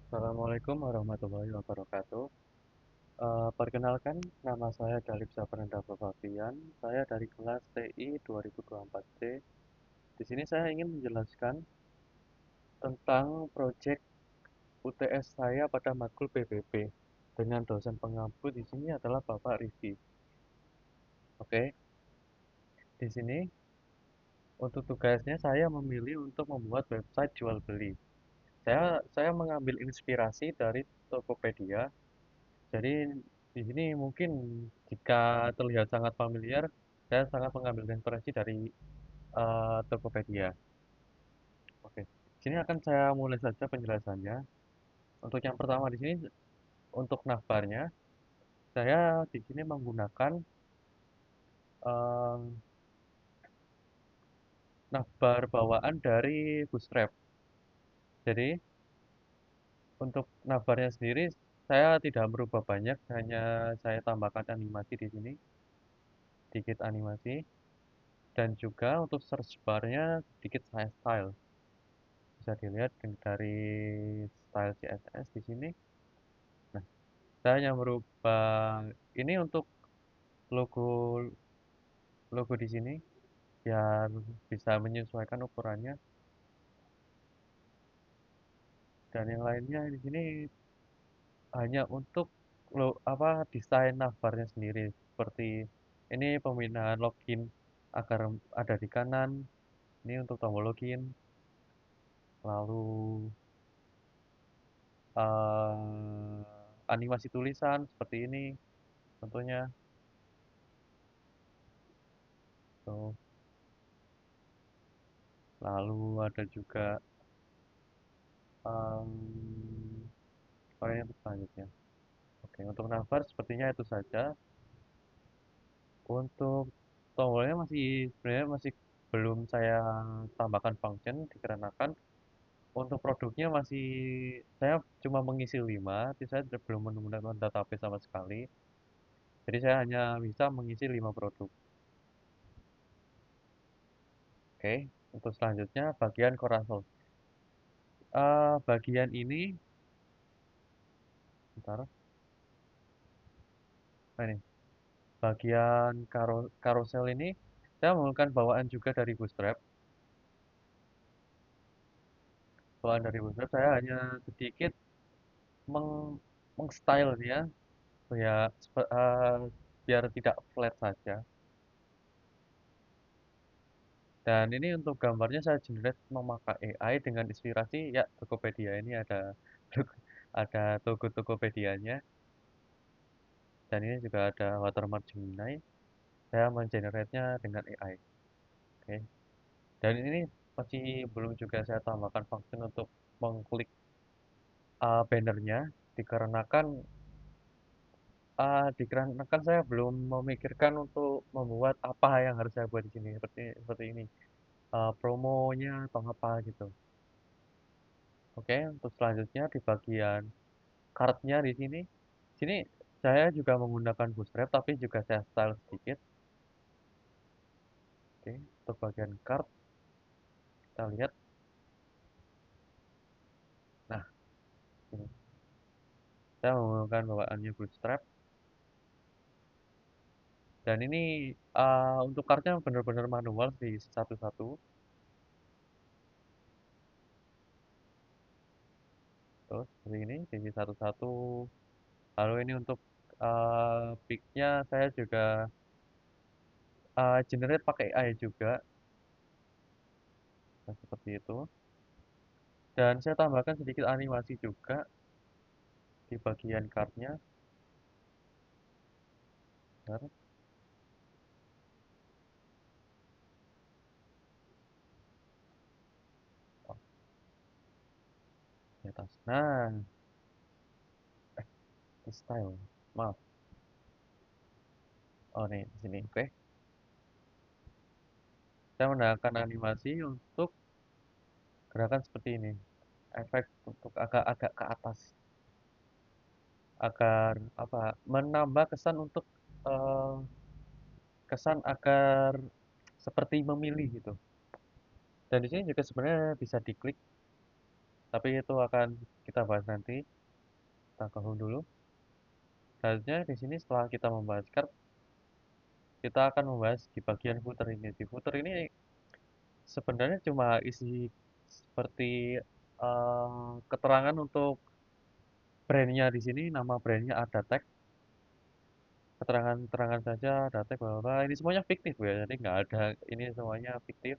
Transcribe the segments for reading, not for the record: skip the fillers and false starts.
Assalamualaikum warahmatullahi wabarakatuh. Perkenalkan, nama saya Dalip Saprananda Fabian. Saya dari kelas TI 2024C. Di sini saya ingin menjelaskan tentang proyek UTS saya pada matkul PBB dengan dosen pengampu di sini adalah Bapak Rifki. Oke, di sini untuk tugasnya saya memilih untuk membuat website jual beli. Saya mengambil inspirasi dari Tokopedia. Jadi di sini mungkin jika terlihat sangat familiar, saya sangat mengambil inspirasi dari Tokopedia. Oke, di sini akan saya mulai saja penjelasannya. Untuk yang pertama di sini untuk navbarnya, saya di sini menggunakan eh, navbar bawaan dari Bootstrap. Jadi untuk navbarnya sendiri saya tidak merubah banyak, hanya saya tambahkan animasi di sini, sedikit animasi, dan juga untuk search bar-nya sedikit saya style. Bisa dilihat dari style CSS di sini. Nah, saya hanya merubah ini untuk logo logo di sini biar bisa menyesuaikan ukurannya, dan yang lainnya di sini hanya untuk desain navbarnya sendiri, seperti ini pemindahan login agar ada di kanan, ini untuk tombol login, lalu animasi tulisan seperti ini tentunya tuh. Lalu ada juga ini untuk selanjutnya. Oke, untuk navbar sepertinya itu saja. Untuk tombolnya sebenarnya masih belum saya tambahkan function dikarenakan untuk produknya saya cuma mengisi 5, tapi saya belum menggunakan database sama sekali. Jadi saya hanya bisa mengisi 5 produk. Oke, untuk selanjutnya bagian carousel. Bagian ini, bentar, ini bagian carousel ini saya menggunakan bawaan juga dari Bootstrap. Bawaan dari Bootstrap saya hanya sedikit meng-style dia ya, biar tidak flat saja. Dan ini untuk gambarnya saya generate memakai AI dengan inspirasi ya Tokopedia, ini ada ada Tokopedianya, dan ini juga ada watermark Gemini. Saya mengenerate-nya dengan AI. Oke. Dan ini masih belum juga saya tambahkan function untuk mengklik bannernya dikarenakan saya belum memikirkan untuk membuat apa yang harus saya buat di sini, seperti seperti ini, promonya atau apa gitu. Oke, untuk selanjutnya di bagian card-nya di sini saya juga menggunakan Bootstrap tapi juga saya style sedikit. Oke, untuk bagian card kita lihat. Nah, ini saya menggunakan bawaannya Bootstrap, dan ini untuk card-nya benar-benar manual di satu-satu. Terus seperti ini di satu-satu. Lalu ini untuk pick-nya saya juga generate pakai AI juga, nah, seperti itu. Dan saya tambahkan sedikit animasi juga di bagian card-nya. Bentar. Oh, di atas. Nah, di style. Maaf. Oh, nih di sini. Oke. Saya menambahkan animasi untuk gerakan seperti ini. Efek untuk agak-agak ke atas agar menambah kesan untuk eh, kesan agar seperti memilih gitu. Dan di sini juga sebenarnya bisa diklik Tapi itu akan kita bahas nanti. Kita ke dulu. Selanjutnya di sini setelah kita membahas card, kita akan membahas di bagian footer ini. Di footer ini sebenarnya cuma isi seperti keterangan untuk brandnya di sini, nama brandnya ada tag, keterangan-keterangan saja, ada tag, bla bla bla. Ini semuanya fiktif ya, jadi nggak ada, ini semuanya fiktif.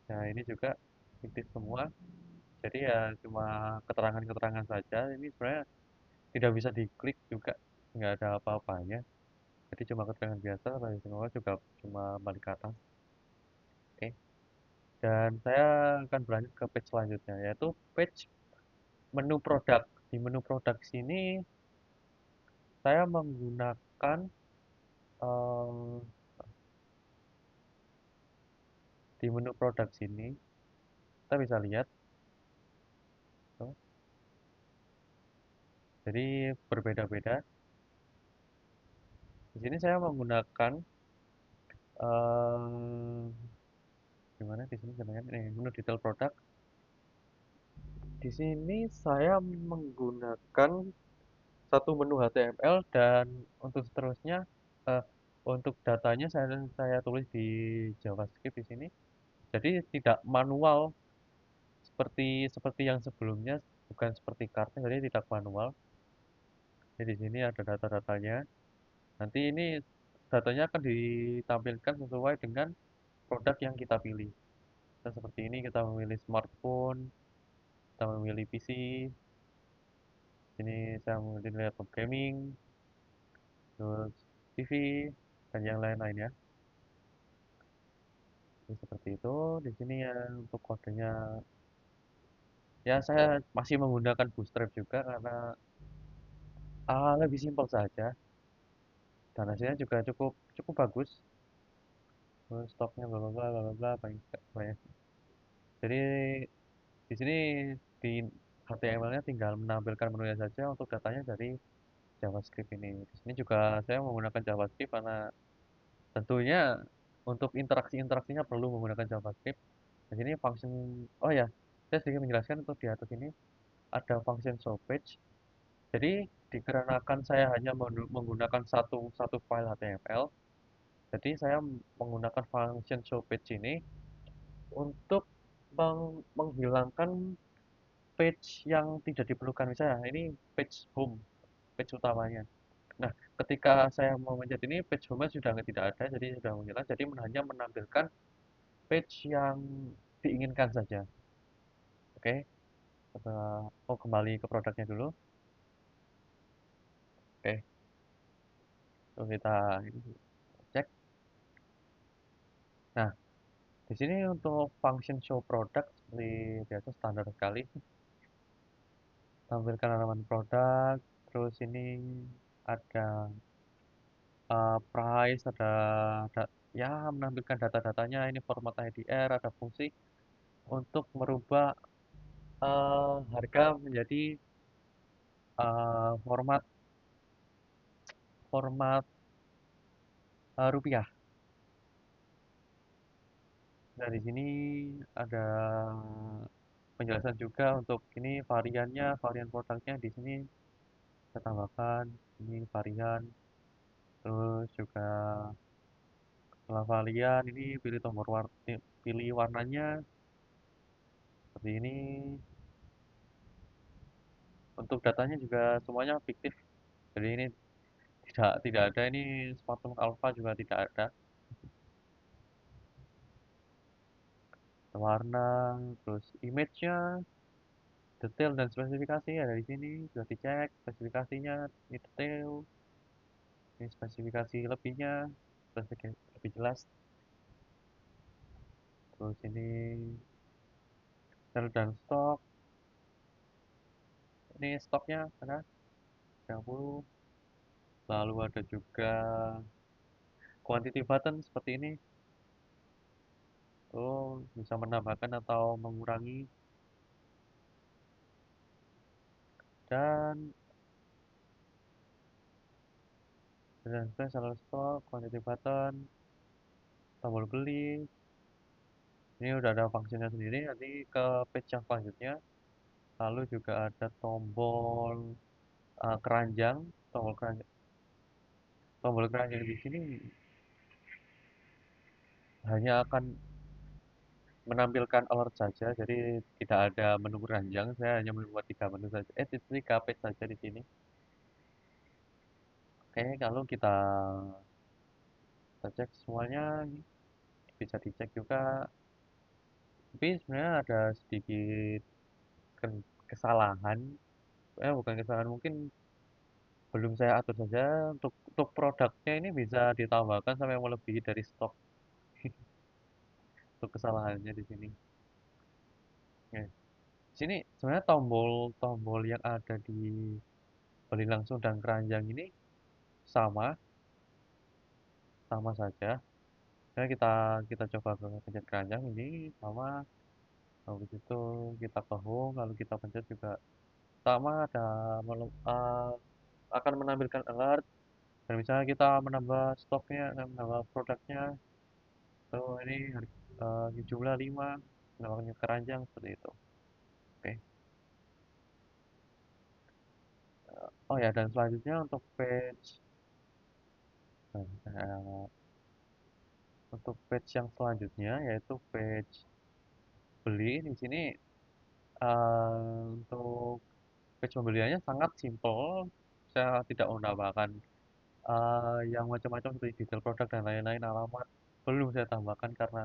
Nah ini juga fiktif semua. Jadi ya cuma keterangan-keterangan saja. Ini sebenarnya tidak bisa diklik juga, nggak ada apa-apanya. Jadi cuma keterangan biasa, balik semua juga cuma balik ke atas. Oke. Dan saya akan berlanjut ke page selanjutnya, yaitu page menu produk. Di menu produk sini saya menggunakan eh, di menu produk sini kita bisa lihat tuh. Jadi berbeda-beda. Di sini saya menggunakan eh gimana di sini namanya menu detail produk. Di sini saya menggunakan satu menu HTML dan untuk seterusnya eh, untuk datanya saya tulis di JavaScript di sini. Jadi tidak manual seperti seperti yang sebelumnya, bukan seperti kartu, jadi tidak manual. Jadi di sini ada data-datanya. Nanti ini datanya akan ditampilkan sesuai dengan produk yang kita pilih. Kita seperti ini, kita memilih smartphone, kita memilih PC, ini saya memilih laptop gaming, terus TV, dan yang lain-lainnya. Jadi seperti itu. Di sini ya untuk kodenya, ya saya masih menggunakan Bootstrap juga karena lebih simpel saja. Dan hasilnya juga cukup cukup bagus. Terus stoknya bla bla bla bla bla bla, banyak banyak. Jadi di sini di HTML-nya tinggal menampilkan menunya saja, untuk datanya dari JavaScript ini. Di sini juga saya menggunakan JavaScript karena tentunya untuk interaksi-interaksinya perlu menggunakan JavaScript. Di sini function, oh ya, saya sedikit menjelaskan untuk di atas ini ada function show page. Jadi dikarenakan saya hanya menggunakan satu satu file HTML, jadi saya menggunakan function show page ini untuk menghilangkan page yang tidak diperlukan. Misalnya ini page home, page utamanya. Nah, ketika saya mau mencet ini, page home sudah tidak ada, jadi sudah menghilang. Jadi hanya menampilkan page yang diinginkan saja. Oke, oh kembali ke produknya dulu. Oke, so kita cek. Nah, di sini untuk function show product seperti biasa standar sekali. Tampilkan halaman produk, terus ini ada price, ada ya menampilkan data-datanya, ini format IDR, ada fungsi untuk merubah harga menjadi format format rupiah. Nah, di sini ada penjelasan juga untuk ini variannya, varian produknya di sini saya tambahkan ini varian, terus juga setelah varian ini pilih tombol pilih warnanya seperti ini. Untuk datanya juga semuanya fiktif, jadi ini tidak tidak ada ini smartphone alpha juga tidak ada. Warna, terus image-nya, detail dan spesifikasi ada di sini sudah dicek spesifikasinya, ini detail, ini spesifikasi lebihnya, spesifikasi lebih jelas. Terus ini sel dan stok, ini stoknya ada 30. Lalu ada juga quantity button seperti ini, tuh bisa menambahkan atau mengurangi. Dan seller stok, quantity button, tombol beli, Ini udah ada fungsinya sendiri, nanti ke page yang selanjutnya. Lalu juga ada tombol keranjang, tombol keranjang, tombol keranjang di sini hanya akan menampilkan alert saja, jadi tidak ada menu keranjang. Saya hanya membuat tiga menu saja, tiga page saja di sini. Oke, kalau kita cek semuanya, bisa dicek juga. Tapi sebenarnya ada sedikit kesalahan, bukan kesalahan, mungkin belum saya atur saja. Untuk produknya ini bisa ditambahkan sampai melebihi dari stok. Untuk kesalahannya di sini. Oke. Di sini sebenarnya tombol-tombol yang ada di beli langsung dan keranjang ini sama, sama saja. Nah, kita coba ke pencet keranjang ini sama, habis itu kita ke home, lalu kita pencet juga sama, ada akan menampilkan alert. Dan misalnya kita menambah stoknya, menambah produknya, tuh ini jumlah 5, menambahkan keranjang seperti itu. Oke. Oh ya, dan selanjutnya eh, untuk page yang selanjutnya yaitu page beli. Di sini untuk page pembeliannya sangat simple. Saya tidak menambahkan yang macam-macam seperti detail produk dan lain-lain, alamat belum saya tambahkan karena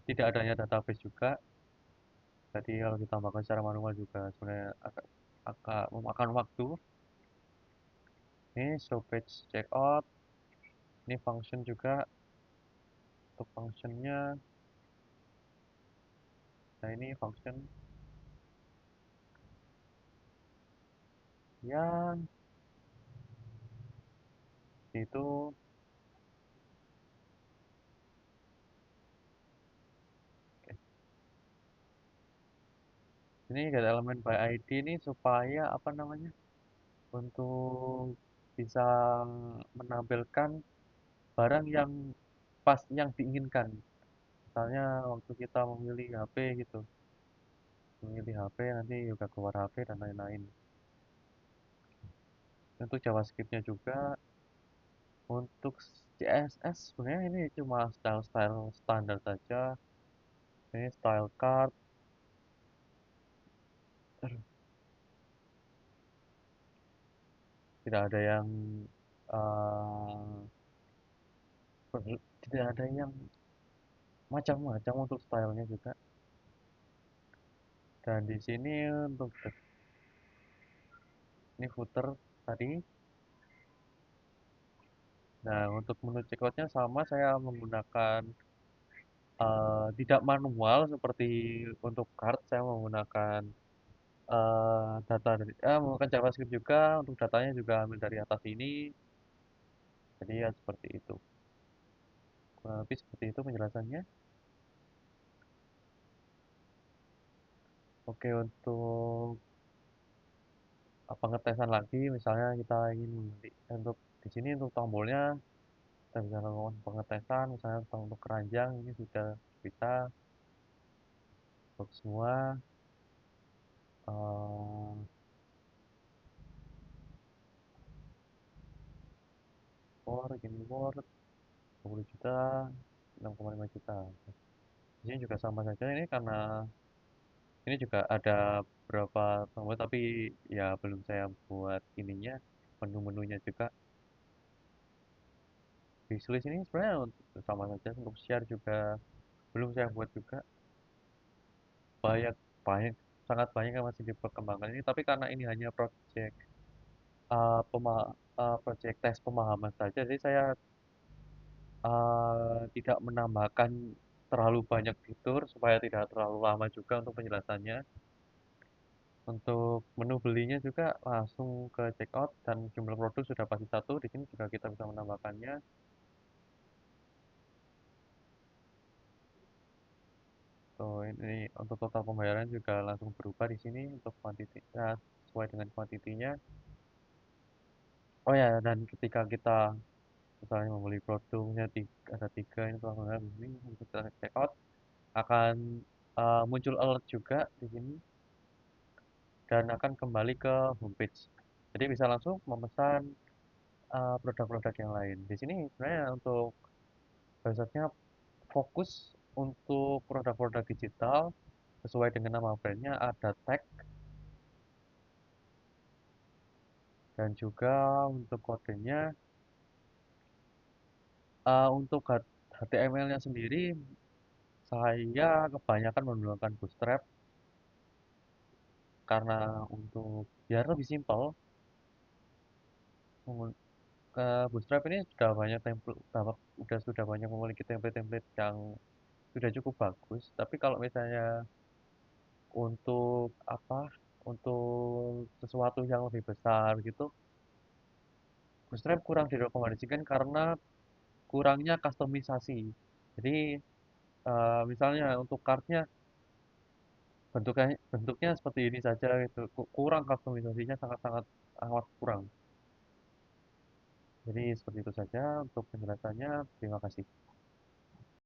tidak adanya database juga. Jadi kalau ditambahkan secara manual juga sebenarnya agak agak memakan waktu. Ini show page checkout, ini function juga. Untuk functionnya, nah ini function ya itu. Oke. Ini get elemen by ID ini supaya apa namanya, untuk bisa menampilkan barang yang pas yang diinginkan. Misalnya waktu kita memilih HP gitu, memilih HP nanti juga keluar HP dan lain-lain. Untuk JavaScript-nya juga, untuk CSS sebenarnya ini cuma style-style standar saja. Ini style card, tidak ada yang eh, tidak ada yang macam-macam untuk stylenya juga. Dan di sini untuk ini footer tadi. Nah, untuk menu checkoutnya sama, saya menggunakan tidak manual seperti untuk card. Saya menggunakan data dari menggunakan JavaScript juga, untuk datanya juga ambil dari atas ini. Jadi ya seperti itu. Kurang lebih seperti itu penjelasannya. Oke, untuk pengetesan lagi, misalnya kita ingin membeli untuk di sini untuk tombolnya kita bisa lakukan pengetesan, misalnya untuk keranjang ini sudah bisa untuk semua. eh Gini World 20 juta, 6,5 juta. Di sini juga sama saja ini karena ini juga ada beberapa tombol tapi ya belum saya buat ininya, menu-menunya juga. Wishlist ini sebenarnya sama saja, untuk share juga belum saya buat juga. Banyak banyak sangat banyak yang masih diperkembangkan ini, tapi karena ini hanya project project tes pemahaman saja, jadi saya tidak menambahkan terlalu banyak fitur supaya tidak terlalu lama juga untuk penjelasannya. Untuk menu belinya juga langsung ke checkout dan jumlah produk sudah pasti satu. Di sini juga kita bisa menambahkannya. Tuh, ini untuk total pembayaran juga langsung berubah di sini untuk kuantiti, ya, sesuai dengan kuantitinya. Oh ya, dan ketika kita misalnya membeli produknya ada tiga, ini langsung ini untuk kita checkout. akan muncul alert juga di sini dan akan kembali ke homepage. Jadi bisa langsung memesan produk-produk yang lain. Di sini sebenarnya untuk websitenya fokus untuk produk-produk digital sesuai dengan nama brandnya ada tag dan juga untuk kodenya untuk HTML-nya sendiri saya kebanyakan menggunakan Bootstrap karena untuk biar lebih simpel ke Bootstrap ini sudah banyak template sudah banyak memiliki template-template yang sudah cukup bagus. Tapi kalau misalnya untuk apa? Untuk sesuatu yang lebih besar gitu, Bootstrap kurang direkomendasikan karena kurangnya customisasi. Jadi misalnya untuk kartnya bentuknya bentuknya seperti ini saja gitu. Kurang customisasinya sangat-sangat amat kurang. Jadi seperti itu saja untuk penjelasannya. Terima kasih.